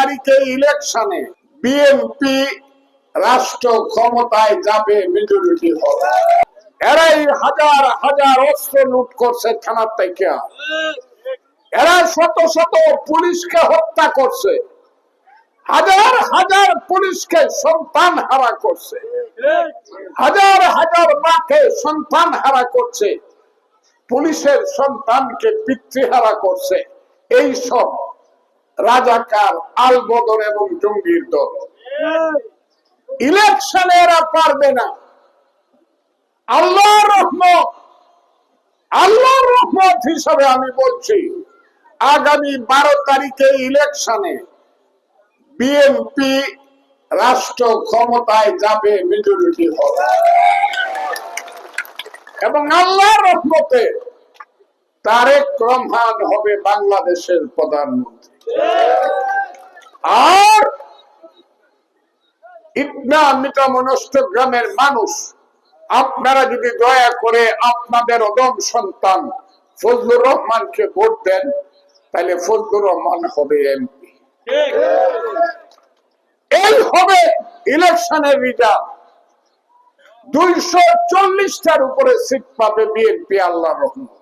তারিখে ইলেকশনে বিএনপি রাষ্ট্র ক্ষমতায় যাবে, মেজরিটি হবে। এরাই হাজার হাজার অস্ত্র লুট করছে থানার থেকে, এরা শত শত পুলিশকে হত্যা করছে, হাজার হাজার পুলিশকে সন্তান হারা করছে, হাজার হাজার মাকে সন্তান হারা করছে, পুলিশের সন্তানকে পিতৃহারা করছে। এই সব রাজাকার, আলবদর এবং জঙ্গির দল। ইলেকশনে এরা পারবে না। আল্লাহর রহমত হিসাবে আমি বলছি, আগামী 12 তারিখে ইলেকশনে বিএনপি রাষ্ট্র ক্ষমতায় যাবে, মেজরিটি হবে এবং আল্লাহর রহমতে তারেক রহমান হবে বাংলাদেশের প্রধানমন্ত্রী। আর ইটনা মিটামনস্ত গ্রামের মানুষ, আপনারা যদি দয়া করে আপনাদের অদম সন্তান ফজলুর রহমানকে ভোট দেন, তাহলে ফজলুর রহমান হবে এমপি। এই হবে ইলেকশনের রিজাল্ট। 240টার উপরে সিট পাবে বিএনপি, আল্লাহর রহমত।